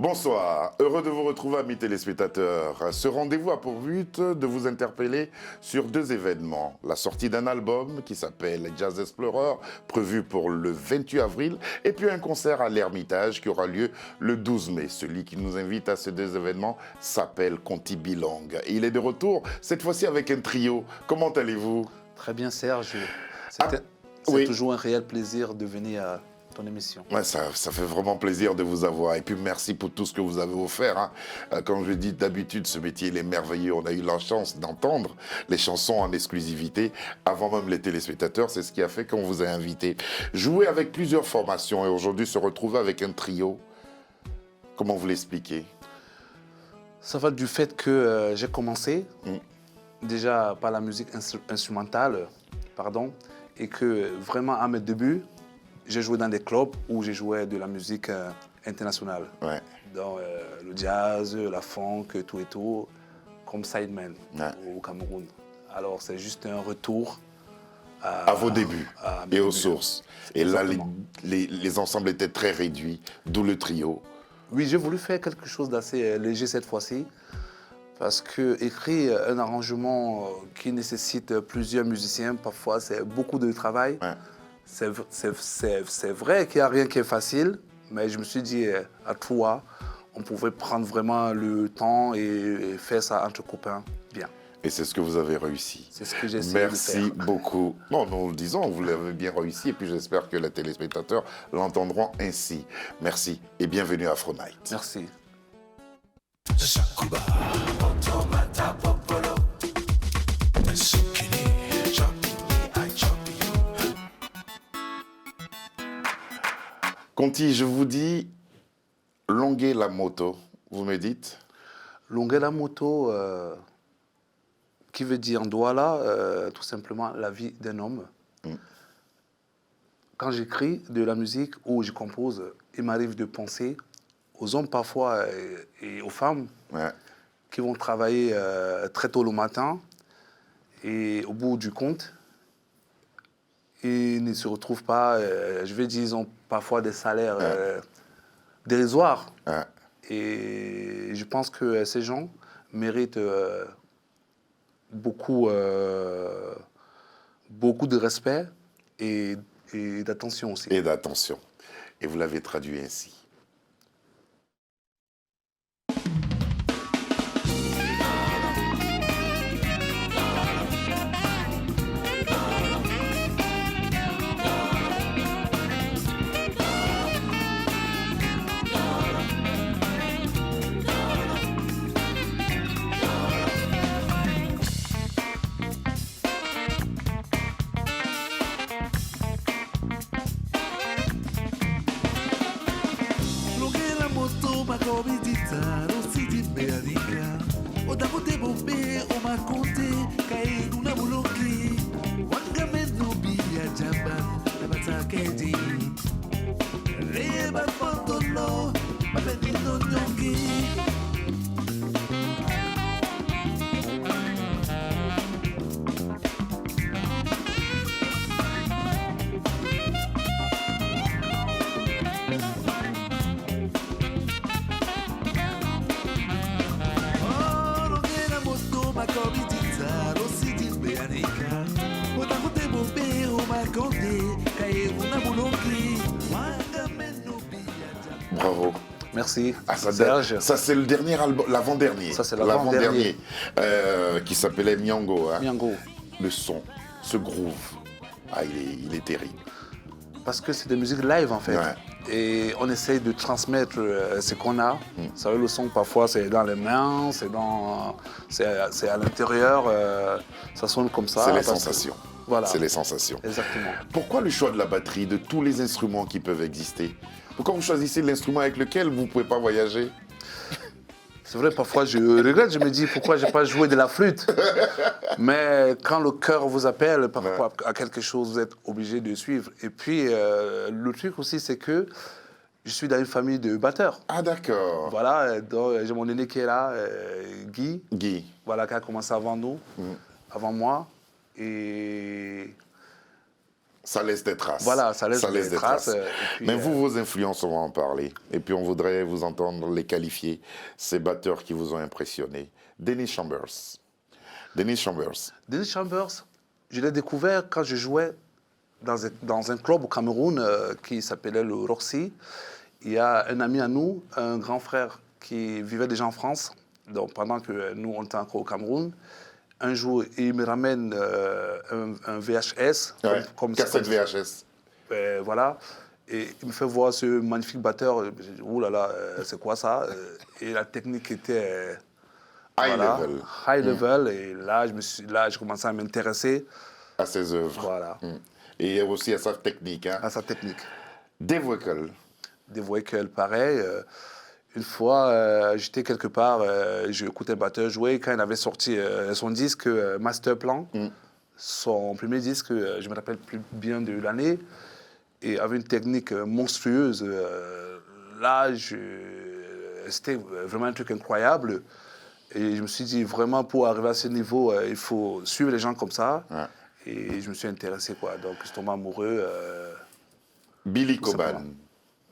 Bonsoir, heureux de vous retrouver amis téléspectateurs. Ce rendez-vous a pour but de vous interpeller sur deux événements. La sortie d'un album qui s'appelle Jazz Explorer, prévu pour le 28 avril, et puis un concert à l'Ermitage qui aura lieu le 12 mai. Celui qui nous invite à ces deux événements s'appelle Conti Bilong. Et il est de retour, cette fois-ci avec un trio. Comment allez-vous? Très bien Serge, c'est oui. toujours un réel plaisir de venir à ton émission. Ouais, ça fait vraiment plaisir de vous avoir. Et puis merci pour tout ce que vous avez offert. Hein. Comme je dis d'habitude, ce métier il est merveilleux. On a eu la chance d'entendre les chansons en exclusivité avant même les téléspectateurs. C'est ce qui a fait qu'on vous a invité. Jouer avec plusieurs formations et aujourd'hui se retrouver avec un trio. Comment vous l'expliquez? Ça va du fait que j'ai commencé déjà par la musique instrumentale, et que vraiment à mes débuts, j'ai joué dans des clubs où j'ai joué de la musique internationale. Ouais. Dans le jazz, la funk, tout et tout, comme sideman au Cameroun. Alors c'est juste un retour à vos débuts et aux sources. Et exactement. Là, les ensembles étaient très réduits, d'où le trio. Oui, j'ai voulu faire quelque chose d'assez léger cette fois-ci, parce que écrire un arrangement qui nécessite plusieurs musiciens, parfois c'est beaucoup de travail. Ouais. C'est vrai qu'il n'y a rien qui est facile, mais je me suis dit, à toi, on pouvait prendre vraiment le temps et faire ça entre copains bien. Et c'est ce que vous avez réussi. C'est ce que j'ai essayé de faire. Merci beaucoup. Non, nous le disons, vous l'avez bien réussi et puis j'espère que les téléspectateurs l'entendront ainsi. Merci et bienvenue à Afro Night. Merci. Conti, je vous dis, longuer la moto, vous me dites? Longuer la moto, qui veut dire en Douala, tout simplement la vie d'un homme. Quand j'écris de la musique ou je compose, il m'arrive de penser aux hommes parfois et aux femmes qui vont travailler très tôt le matin et au bout du compte, ils ne se retrouvent pas, je vais dire, ils ont parfois des salaires dérisoires. Et je pense que ces gens méritent beaucoup de respect et d'attention aussi. Et d'attention. Et vous l'avez traduit ainsi. Bravo. Merci. Serge. Ça c'est le dernier album, l'avant-dernier. Ça c'est l'avant-dernier. Qui s'appelait Miango. Hein. Miango. Le son, ce groove, il est terrible. Parce que c'est de musique live en fait. Ouais. Et on essaye de transmettre ce qu'on a. Vous savez, le son parfois c'est dans les mains, c'est à l'intérieur, ça sonne comme ça. C'est les sensations. Voilà. C'est les sensations. Exactement. Pourquoi le choix de la batterie, de tous les instruments qui peuvent exister? Pourquoi vous choisissez l'instrument avec lequel vous ne pouvez pas voyager? C'est vrai, parfois je regrette, je me dis pourquoi je n'ai pas joué de la flûte. Mais quand le cœur vous appelle parfois à quelque chose, vous êtes obligé de suivre. Et puis, le truc aussi, c'est que je suis dans une famille de batteurs. Ah d'accord. Voilà, j'ai mon aîné qui est là, Guy. Guy. Voilà, qui a commencé avant nous, avant moi. Et Ça laisse des traces. Voilà, ça laisse des traces. Et puis, Mais vous, vos influences, on va en parler. Et puis on voudrait vous entendre les qualifier, ces batteurs qui vous ont impressionné. Dennis Chambers. Dennis Chambers. Dennis Chambers, je l'ai découvert quand je jouais dans un club au Cameroun qui s'appelait le Roxy. Il y a un ami à nous, un grand frère qui vivait déjà en France. Donc pendant que nous, on était encore au Cameroun, un jour, il me ramène un VHS. Ouais, cassette VHS. Voilà. Et il me fait voir ce magnifique batteur. J'ai dit, ouh là là, c'est quoi ça? Et la technique était High voilà, level. high level. Et là, j'ai commencé à m'intéresser. À ses œuvres. Voilà. Et aussi à sa technique. Hein. À sa technique. Dave Weckl. Des vocals pareil. Une fois, j'étais quelque part, j'ai écouté un batteur jouer quand il avait sorti son disque Master Plan, son premier disque, je ne me rappelle plus bien de l'année, et avait une technique monstrueuse. Là, c'était vraiment un truc incroyable. Et je me suis dit, vraiment, pour arriver à ce niveau, il faut suivre les gens comme ça. Ouais. Et je me suis intéressé, quoi. Donc, je suis tombé amoureux. Billy tout simplement. Cobham.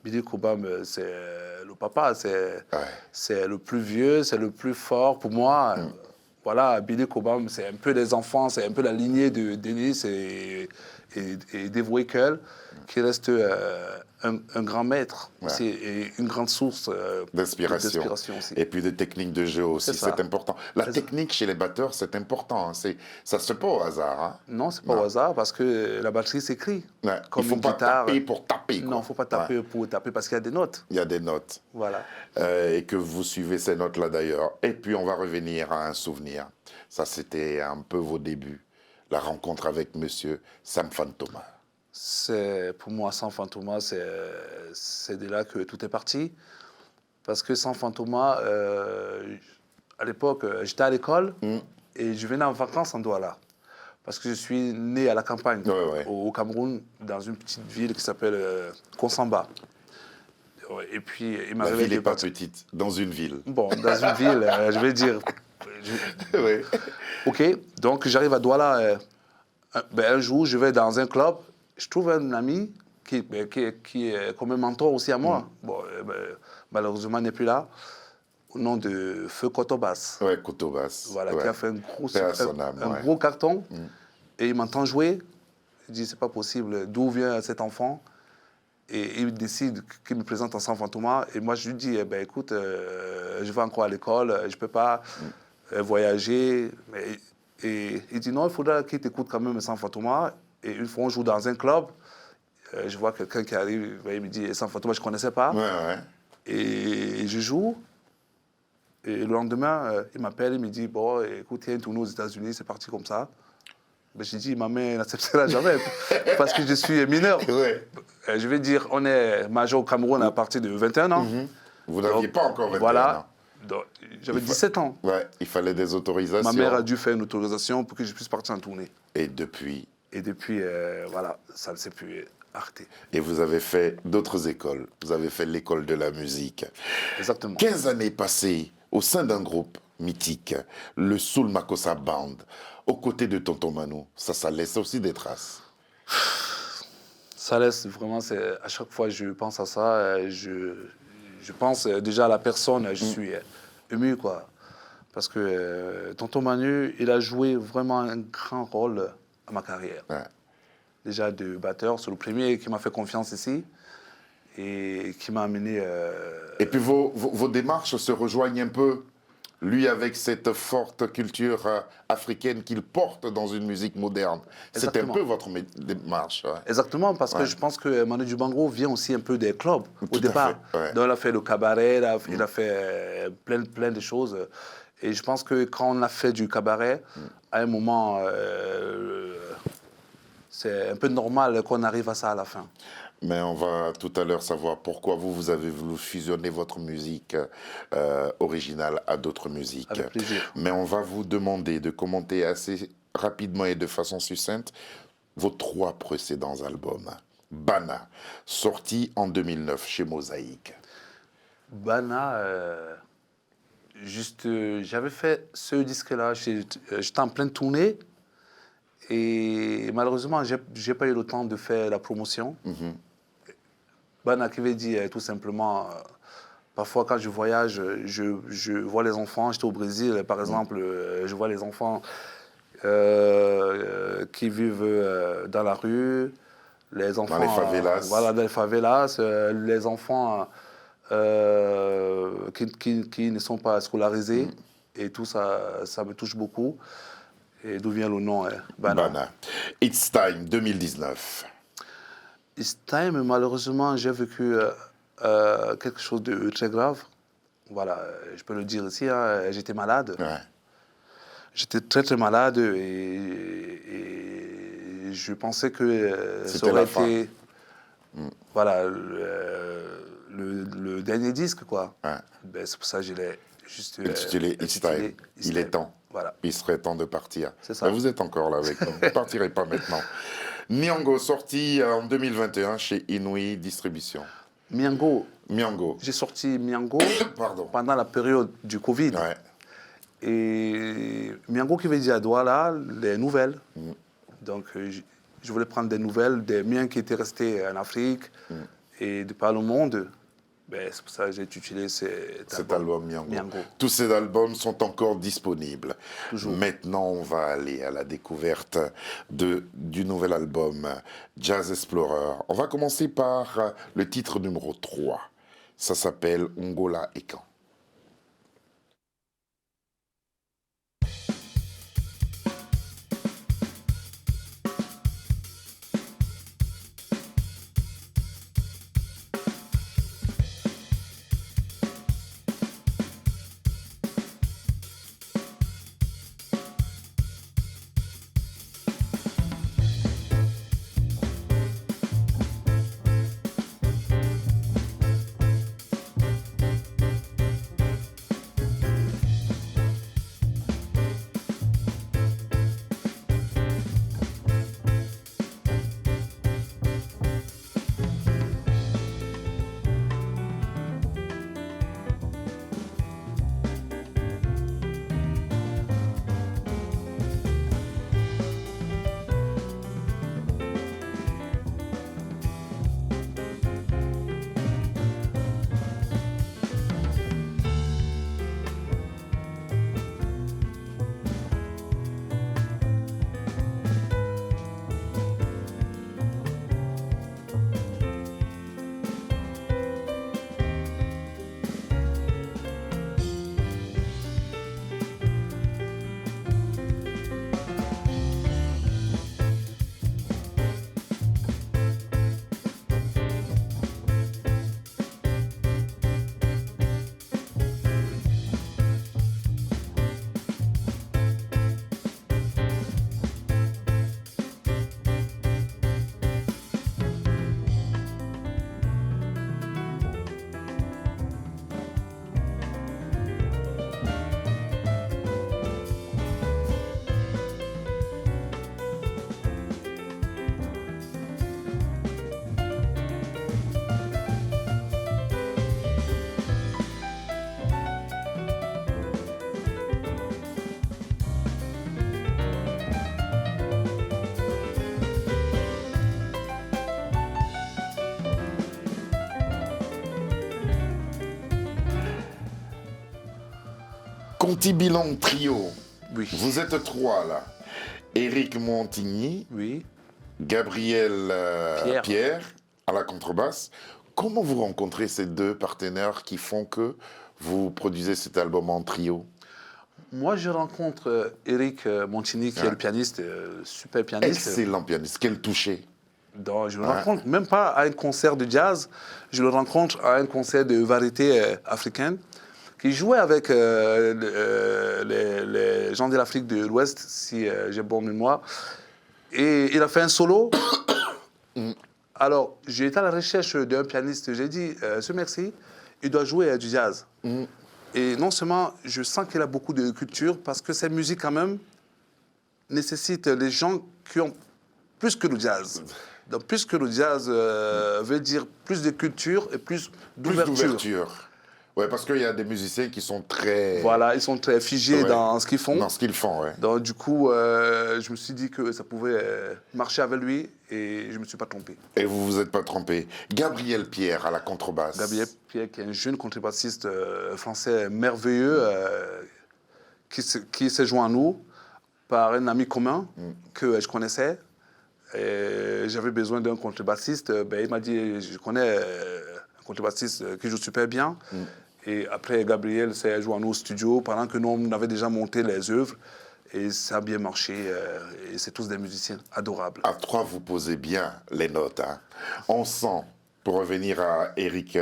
Billy Cobham, c'est le papa, c'est le plus vieux, c'est le plus fort pour moi. Voilà, Billy Cobham, c'est un peu des enfants, c'est un peu la lignée de Dennis et Dave Weckl, qui reste un grand maître aussi, et une grande source D'inspiration aussi. et puis de techniques de jeu aussi, c'est important. La technique chez les batteurs, c'est important. Hein. Ça se fait pas au hasard. Hein. Non, c'est pas au hasard parce que la batterie s'écrit. Ouais. Comme Il faut une pas guitare. taper pour taper. Quoi. Non, il ne faut pas taper pour taper parce qu'il y a des notes. Il y a des notes. Voilà. Et que vous suivez ces notes-là d'ailleurs. Et puis on va revenir à un souvenir. Ça, c'était un peu vos débuts. La rencontre avec monsieur Sam Fantoma. Pour moi, Sam Fantoma, c'est de là que tout est parti. Parce que Sam Fantoma, à l'époque, j'étais à l'école et je venais en vacances en Douala. Parce que je suis né à la campagne, au Cameroun, dans une petite ville qui s'appelle Konsamba. Et puis, il La ville n'est pas petite, dans une ville. Bon, dans une ville, je vais dire. Oui. OK, donc j'arrive à Douala. Un jour, je vais dans un club. Je trouve un ami qui est comme un mentor aussi à moi. Bon, malheureusement, il n'est plus là. Au nom de Feu Kotobas. Oui, Kotobas. Voilà, qui a fait un gros carton. Et il m'entend jouer. Il dit, c'est pas possible. D'où vient cet enfant? Et il décide qu'il me présente en Sam Fantoma. Et moi, je lui dis, écoute, je vais encore à l'école, je ne peux pas voyager. Et il dit, non, il faudra qu'il t'écoute quand même Sam Fantoma. Et une fois, on joue dans un club. Je vois quelqu'un qui arrive, il me dit, Sam Fantoma, je ne connaissais pas. Et je joue. Et le lendemain, il m'appelle, il me dit, bon, écoute, il y a une tournée aux États-Unis, c'est parti comme ça. J'ai dit, ma mère n'acceptera jamais parce que je suis mineur. Je vais dire, on est majeur au Cameroun à partir de 21 ans. Vous n'aviez pas encore 21 voilà. ans. J'avais 17 ans. Ouais, il fallait des autorisations. Ma mère a dû faire une autorisation pour que je puisse partir en tournée. Et depuis, voilà, ça ne s'est plus arrêté. Et vous avez fait d'autres écoles. Vous avez fait l'école de la musique. Exactement. 15 années passées au sein d'un groupe mythique, le Soul Makossa Band, aux côtés de Tonton Manu. Ça laisse aussi des traces. Ça laisse vraiment, à chaque fois je pense à ça, je pense déjà à la personne, je suis ému, quoi. Parce que Tonton Manu, il a joué vraiment un grand rôle à ma carrière. Déjà de batteur, c'est le premier qui m'a fait confiance ici et qui m'a amené... Et puis vos démarches se rejoignent un peu. Lui avec cette forte culture africaine qu'il porte dans une musique moderne. C'est un peu votre démarche. Ouais. Exactement, parce que je pense que Manu Dibango vient aussi un peu des clubs au départ. Donc il a fait le cabaret, il a fait plein de choses. Et je pense que quand on a fait du cabaret, à un moment, c'est un peu normal qu'on arrive à ça à la fin. Mais on va tout à l'heure savoir pourquoi vous avez voulu fusionner votre musique originale à d'autres musiques. Avec plaisir. Mais on va vous demander de commenter assez rapidement et de façon succincte vos 3 précédents albums. Bana, sorti en 2009 chez Mosaïque. Bana, j'avais fait ce disque-là, j'étais en pleine tournée. Et malheureusement, je n'ai pas eu le temps de faire la promotion. Bana qui veut dire tout simplement, parfois quand je voyage, je vois les enfants, j'étais au Brésil par exemple, je vois les enfants qui vivent dans la rue, les enfants... Dans les favelas. Voilà, dans les favelas, les enfants qui ne sont pas scolarisés. Et tout ça, ça me touche beaucoup. Et d'où vient le nom, Bana. Bana. It's Time 2019. It's Time, malheureusement, j'ai vécu quelque chose de très grave. Voilà, je peux le dire ici, hein, j'étais malade. Ouais. J'étais très très malade et je pensais que ça aurait été voilà, le dernier disque, quoi. Ouais. Ben, c'est pour ça que je l'ai juste Intitulé It's Time. Il est temps. Voilà. Il serait temps de partir. C'est ça. Ben, vous êtes encore là avec nous. Vous ne partirez pas maintenant. Nyango, sorti en 2021 chez Inouï Distribution. Miango. Miango. J'ai sorti Miango Pardon. pendant la période du Covid. Ouais. Et Miango qui veut dire Douala, les nouvelles. Donc, je voulais prendre des nouvelles des miens qui étaient restés en Afrique et de par le monde. Ben, c'est pour ça que j'ai utilisé cet album Miango. Tous ces albums sont encore disponibles. Toujours. Maintenant, on va aller à la découverte du nouvel album Jazz Explorer. On va commencer par le titre numéro 3. Ça s'appelle Ongola Ekan. Conti Bilan Trio. Oui. Vous êtes 3 là. Éric Montigny, Oui. Gabriel Pierre. Pierre à la contrebasse. Comment vous rencontrez ces 2 partenaires qui font que vous produisez cet album en trio? Moi, je rencontre Éric Montigny, qui est le pianiste, super pianiste. Excellent pianiste. Quel toucher. Donc, je le rencontre même pas à un concert de jazz, je le rencontre à un concert de variété africaine, qui jouait avec les gens de l'Afrique de l'Ouest, si j'ai bonne mémoire. Et il a fait un solo. Alors, j'ai été à la recherche d'un pianiste. J'ai dit, ce merci, il doit jouer du jazz. Et non seulement, je sens qu'il a beaucoup de culture, parce que cette musique, quand même, nécessite les gens qui ont plus que le jazz. Donc, plus que le jazz veut dire plus de culture et plus d'ouverture. Ouais, parce qu'il y a des musiciens qui sont très... Voilà, ils sont très figés Ouais. dans ce qu'ils font. Dans ce qu'ils font, ouais. Donc, du coup, je me suis dit que ça pouvait marcher avec lui et je ne me suis pas trompé. Et vous vous êtes pas trompé. Gabriel Pierre à la contrebasse. Gabriel Pierre, qui est un jeune contrebassiste français merveilleux, qui s'est joint à nous par un ami commun que je connaissais. Et j'avais besoin d'un contrebassiste. Ben, il m'a dit, je connais un contrebassiste qui joue super bien. Et après, Gabriel s'est joint à nous au studio pendant que nous, on avait déjà monté les œuvres. Et ça a bien marché. Et c'est tous des musiciens adorables. À trois, vous posez bien les notes. Hein. On sent, pour revenir à Éric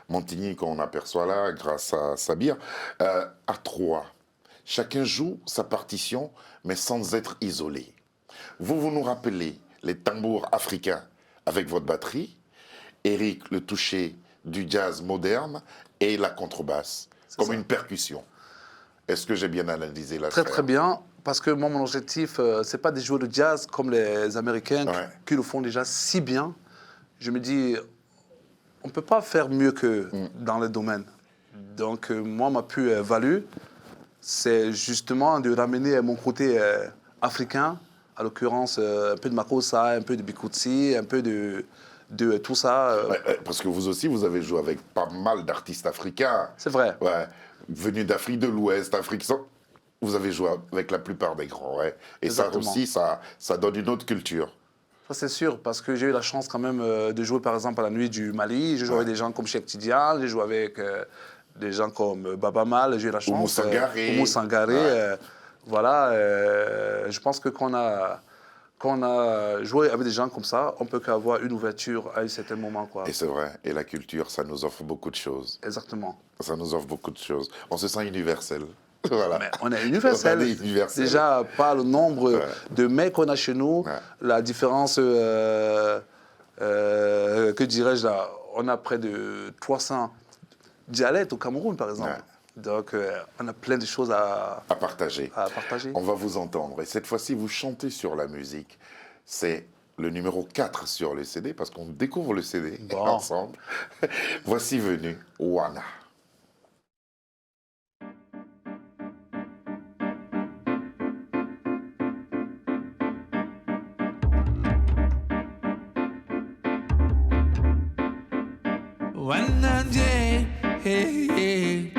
Montigny qu'on aperçoit là, grâce à Sabir, à trois, chacun joue sa partition, mais sans être isolé. Vous nous rappelez les tambours africains avec votre batterie, Éric le toucher du jazz moderne et la contrebasse, comme une percussion. Est-ce que j'ai bien analysé la Très sphère? très bien, parce que moi, mon objectif, c'est pas de jouer de jazz comme les Américains qui le font déjà si bien. Je me dis, on ne peut pas faire mieux que dans le domaine. Donc, moi, ma plus-value, c'est justement de ramener mon côté africain, à l'occurrence un peu de makossa, un peu de bikutsi, un peu de tout ça. Parce que vous aussi, vous avez joué avec pas mal d'artistes africains. C'est vrai. Ouais. Venus d'Afrique de l'Ouest, Afrique centrale. Vous avez joué avec la plupart des grands, ouais. Et Exactement. ça aussi, ça donne une autre culture. Ça, c'est sûr, parce que j'ai eu la chance quand même de jouer, par exemple, à la Nuit du Mali. J'ai joué avec des gens comme Cheikh Tidiane, j'ai joué avec des gens comme Baba Mal, j'ai eu la chance. Oumou Sangaré. Oumou Sangaré. Voilà, je pense que quand on a joué avec des gens comme ça, on peut qu'avoir une ouverture à un certain moment, quoi. Et c'est vrai. Et la culture, ça nous offre beaucoup de choses. Exactement. Ça nous offre beaucoup de choses. On se sent universel. Voilà. Mais on est universel. On est universel. Déjà, par le nombre de mecs qu'on a chez nous, la différence, que dirais-je là, on a près de 300 dialectes au Cameroun, par exemple. Donc, on a plein de choses à partager. On va vous entendre. Et cette fois-ci, vous chantez sur la musique. C'est le numéro 4 sur le CD, parce qu'on découvre le CD ensemble. Voici venu Wana. Wananje, hey, hey,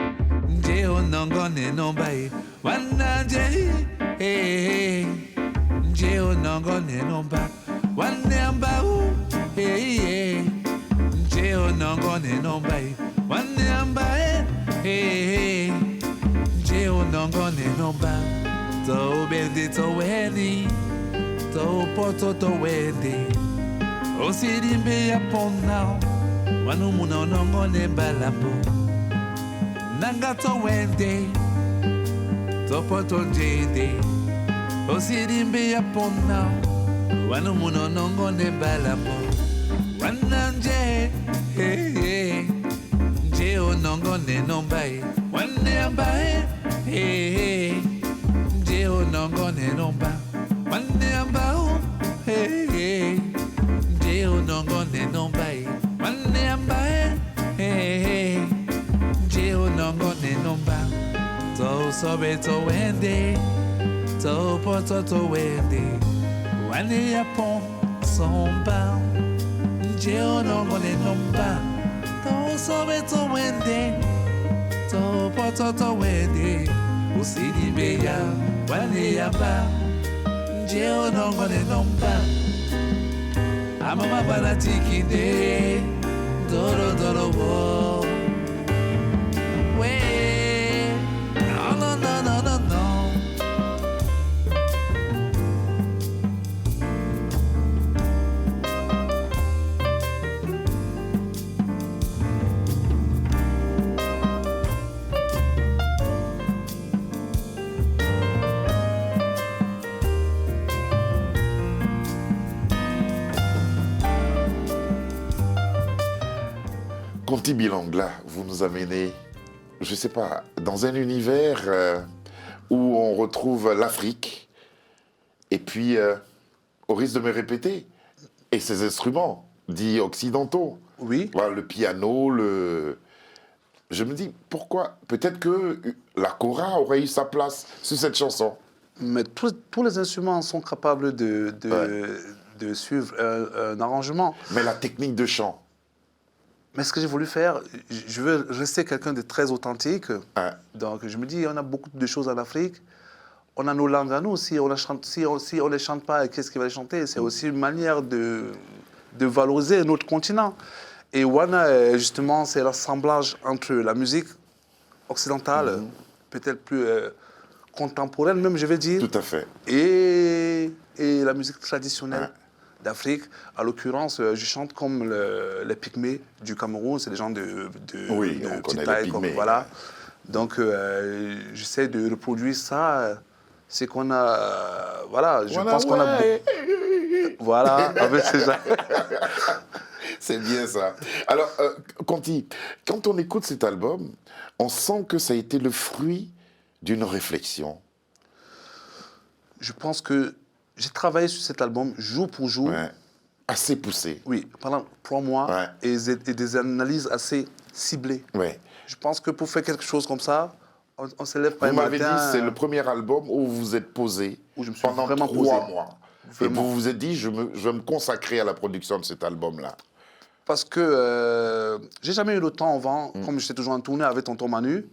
nje onongone nombai. Wananje, hey, hey, nje onongone nomba. Waneamba, hey, hey, nje onongone nombai. Waneamba, hey, hey, nje onongone nomba. To bende to weni, to poto to wende. Osirimbe ya ponao. Wanu muna nongone balambo Nanga to wende Topo to jende Osirimbe ya pona Wanu muna nongone balambo Wananje Hey hey Je o nongone nombai Wane ambae Hey hey Je o nongone nomba Wane ambao Hey hey Je o nongone nombai Hey, Jeo nongone nomba To sobe to wende To poto to wende Wane yapon somba Jeo nongone nomba To sobe to wende To poto to wende Usidi beya Wane yapa Jeo nongone nomba Amama banatiki de Doro doro wo We No no no no no no Conti Bilangla, vous nous amenez, je ne sais pas, dans un univers où on retrouve l'Afrique, et puis, au risque de me répéter, et ses instruments dits occidentaux. Oui. Voilà, le piano, je me dis, pourquoi? Peut-être que la kora aurait eu sa place sur cette chanson. Mais tous les instruments sont capables de suivre un arrangement. Mais la technique de chant, Mais ce que j'ai voulu faire, je veux rester quelqu'un de très authentique. hein, Donc je me dis, on a beaucoup de choses en Afrique. On a nos langues à nous. Si on ne les chante pas, qu'est-ce qui va les chanter? C'est aussi une manière de valoriser notre continent. Et Wana, justement, c'est l'assemblage entre la musique occidentale, peut-être plus contemporaine même, je vais dire, tout à fait. et la musique traditionnelle Ouais. d'Afrique. À l'occurrence, je chante comme les Pygmées du Cameroun, c'est des gens de Oui, de on petite connaît les taille, Pygmées. voilà. Donc, j'essaie de reproduire ça. C'est qu'on a, voilà, je pense qu'on a, voilà, avec ces gens. C'est bien ça. Alors, Conti, quand on écoute cet album, on sent que ça a été le fruit d'une réflexion. Je pense que j'ai travaillé sur cet album jour pour jour. Ouais. Assez poussé. Oui, pendant 3 mois, Ouais. et des analyses assez ciblées. Ouais. Je pense que pour faire quelque chose comme ça, on se lève pas Vous un m'avez dit matin. c'est le premier album où vous vous êtes posé Où je me suis pendant vraiment 3 posé. mois. Vraiment. Et vous vous êtes dit, je vais me consacrer à la production de cet album-là. Parce que j'ai jamais eu le temps avant, comme j'étais toujours en tournée avec Tonton Manu,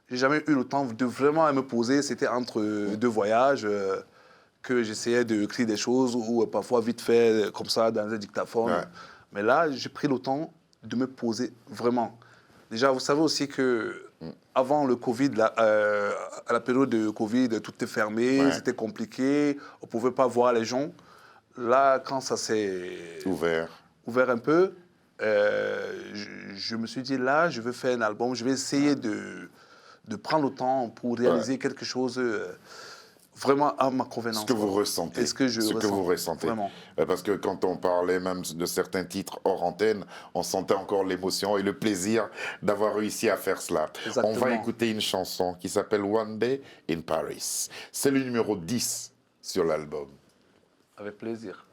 j'ai jamais eu le temps de vraiment me poser. C'était entre 2 voyages que j'essayais de créer des choses ou parfois vite fait comme ça dans un dictaphone. Ouais. Mais là, j'ai pris le temps de me poser vraiment. Déjà, vous savez aussi que avant le Covid, à la période de Covid, tout était fermé, Ouais. c'était compliqué, on ne pouvait pas voir les gens. Là, quand ça s'est Ouvert. ouvert un peu, je me suis dit, là, je veux faire un album, je vais essayer de prendre le temps pour réaliser quelque chose vraiment à ma convenance. Ce que vous quoi. ressentez. Et ce que je ce que ressens, vous ressentez. vraiment. Parce que quand on parlait même de certains titres hors antenne, on sentait encore l'émotion et le plaisir d'avoir réussi à faire cela. Exactement. On va écouter une chanson qui s'appelle One Day in Paris. C'est le numéro 10 sur l'album. Avec plaisir.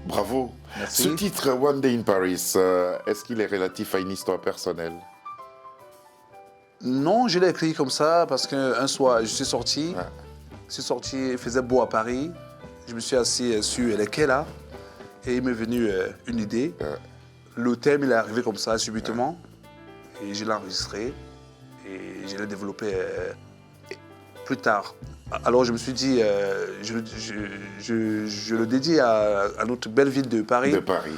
Bravo. Merci. Ce titre, One Day in Paris, est-ce qu'il est relatif à une histoire personnelle? Non, je l'ai écrit comme ça parce qu'un soir, je suis sorti. Ouais. Je suis sorti, il faisait beau à Paris. Je me suis assis sur les quais là. Et il m'est venu une idée. Le thème, il est arrivé comme ça, subitement. Et je l'ai enregistré. Et je l'ai développé plus tard. Alors je me suis dit, je le dédie à notre belle ville de Paris. De Paris.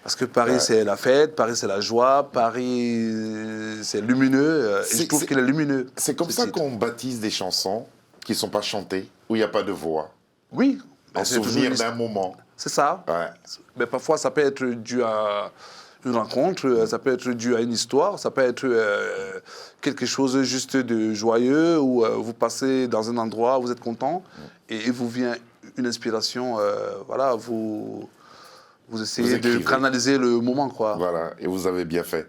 Parce que Paris, Ouais. c'est la fête, Paris, c'est la joie, Paris, c'est lumineux. Et je C'est- trouve c'est- qu'il est lumineux. C'est comme ce ça titre. qu'on baptise des chansons qui ne sont pas chantées, où il n'y a pas de voix. Oui. En c'est toujours souvenir une- d'un moment. C'est ça. Ouais. Mais parfois, ça peut être dû à une rencontre, ça peut être dû à une histoire, ça peut être quelque chose juste de joyeux, ou vous passez dans un endroit, vous êtes content, et il vous vient une inspiration, voilà, vous essayez de écrivez. canaliser le moment, quoi. Voilà, et vous avez bien fait.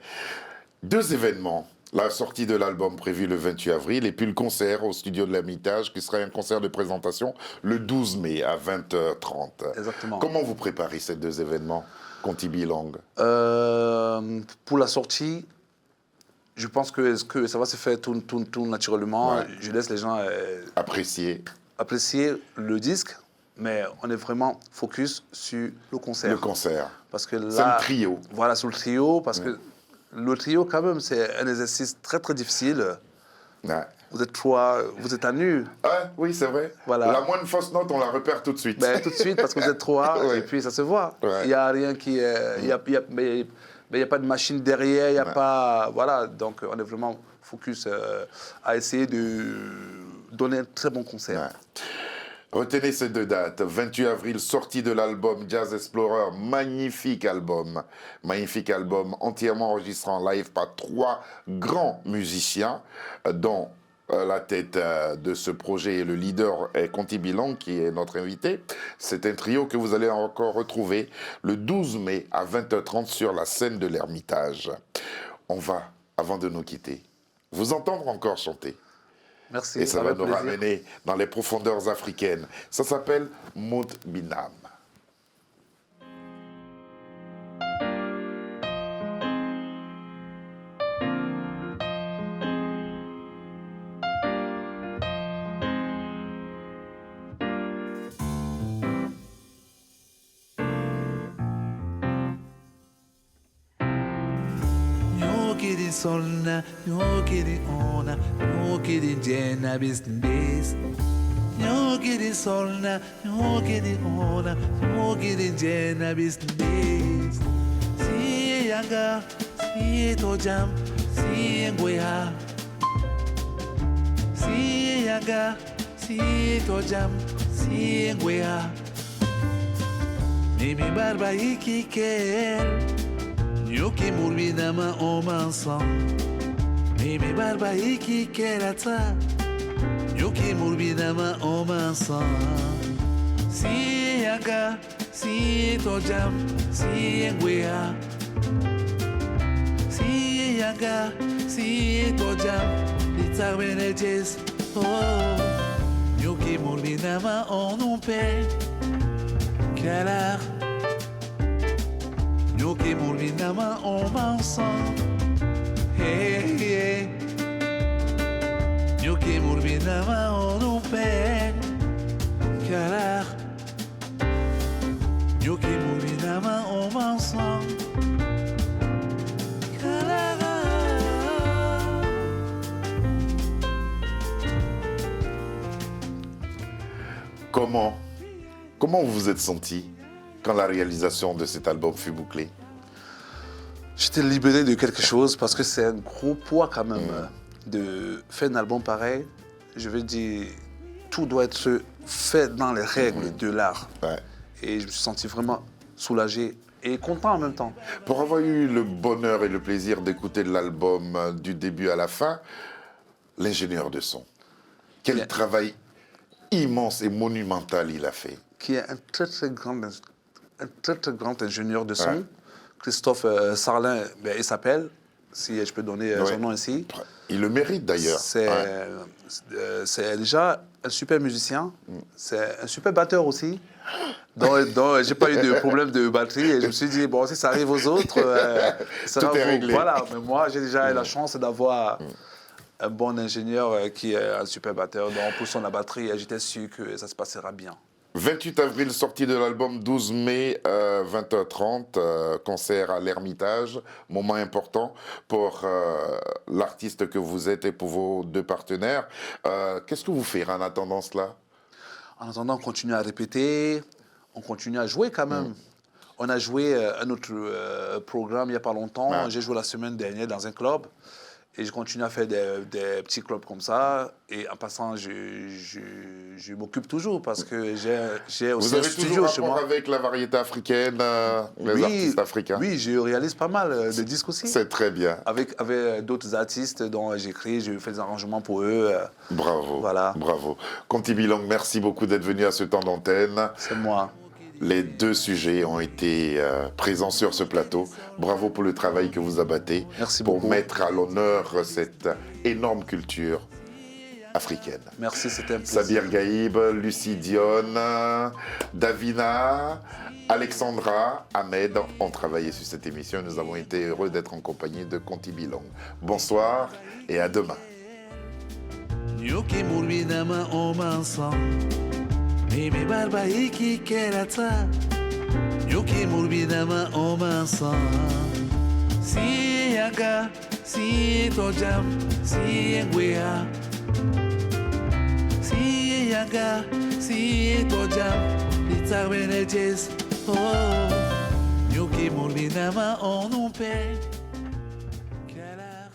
2 événements. La sortie de l'album prévue le 28 avril et puis le concert au studio de l'Ermitage qui sera un concert de présentation le 12 mai à 20h30. Exactement. Comment vous préparez ces 2 événements, Conti Bilong? Pour la sortie, je pense que ça va se faire tout naturellement. Ouais. Je laisse les gens Apprécier apprécier le disque, mais on est vraiment focus sur le concert. le concert. Parce que là, C'est un trio. Voilà, sur le trio, parce que le trio, quand même, c'est un exercice très, très difficile. Ouais. Vous êtes trois, vous êtes à nu. Ah, oui, c'est vrai. Voilà. La moindre fausse note, on la repère tout de suite. Ben, tout de suite, parce que vous êtes trois, Ouais. et puis ça se voit. Ouais. Il n'y a rien qui est... mais il n'y a pas de machine derrière, il n'y a Ouais. pas... Voilà, donc on est vraiment focus à essayer de donner un très bon concert. Ouais. Retenez ces 2 dates. 28 avril, sortie de l'album Jazz Explorer. Magnifique album. Magnifique album entièrement enregistré en live par 3 grands musiciens, dont la tête de ce projet et le leader est Conti Bilong, qui est notre invité. C'est un trio que vous allez encore retrouver le 12 mai à 20h30 sur la scène de l'Ermitage. On va, avant de nous quitter, vous entendre encore chanter. Merci. Et ça va avec nous plaisir. ramener dans les profondeurs africaines. Ça s'appelle Mout Binam. Nyokiri solna, nyokiri ona, nyokiri jena bisnbis. Nyokiri solna, nyokiri ona, nyokiri jena bisnbis. Si yanga, si tojam, si ngweha. Si yanga, si tojam, si ngweha. Mimi barba ikikel. Nyoki murbinama omansan Mimi barba iki kerata Nyoki murbinama omansan Si yanga, si tojam, si ngwea Si yanga, si tojam, litagbenejes Oh Nyoki murbinama onumpe Kalar Nyoki murbinama omansan Hey, hey Nyoki murbinama onumpe Kalar Nyoki murbinama omansan Kalar Comment vous vous êtes senti quand la réalisation de cet album fut bouclée? J'étais libéré de quelque chose parce que c'est un gros poids quand même de faire un album pareil. Je veux dire, tout doit être fait dans les règles de l'art. Ouais. Et je me suis senti vraiment soulagé et content en même temps. Pour avoir eu le bonheur et le plaisir d'écouter l'album du début à la fin, l'ingénieur de son, quel Bien. travail immense et monumental il a fait. Qui est un très très grand ingénieur de son. Ouais. Christophe Sarlin, ben, il s'appelle, si je peux donner Ouais. son nom ici. Il le mérite d'ailleurs. C'est Ouais. c'est déjà un super musicien, c'est un super batteur aussi. Donc j'ai pas eu de problème de batterie et je me suis dit, bon, si ça arrive aux autres, ça Tout va est vous- réglé. Voilà, mais moi j'ai déjà eu la chance d'avoir un bon ingénieur qui est un super batteur. Donc pour son la batterie, j'étais sûr que ça se passera bien. 28 avril, sortie de l'album, 12 mai, 20h30, concert à l'Ermitage, moment important pour l'artiste que vous êtes et pour vos 2 partenaires. Qu'est-ce que vous faites en attendant cela? En attendant, on continue à répéter, on continue à jouer quand même. On a joué un autre programme il n'y a pas longtemps. Ouais. J'ai joué la semaine dernière dans un club. Et je continue à faire des petits clubs comme ça. Et en passant, je m'occupe toujours parce que j'ai aussi Vous un avez studio toujours chez rapport moi. avec la variété africaine, les artistes africains? Oui, je réalise pas mal de disques aussi. C'est très bien. Avec d'autres artistes dont j'écris, je fais des arrangements pour eux. Bravo. Voilà. Bravo. Conti Bilong, merci beaucoup d'être venu à ce temps d'antenne. C'est moi. Les 2 sujets ont été présents sur ce plateau. Bravo pour le travail que vous abattez. Merci pour beaucoup. mettre à l'honneur cette énorme culture africaine. Merci, c'était un plaisir. Sabir Gaïb, Lucie Dion, Davina, Alexandra, Ahmed ont travaillé sur cette émission. Nous avons été heureux d'être en compagnie de Conti Bilong. Bonsoir et à demain. Nyoki murbinama omansan Mimi barba iki kerata Nyoki murbinama omansan Si yanga, si tojam, si ngwea, si yaga, si tojam, litsa benejes, oh, nyuki mulina ma on pe.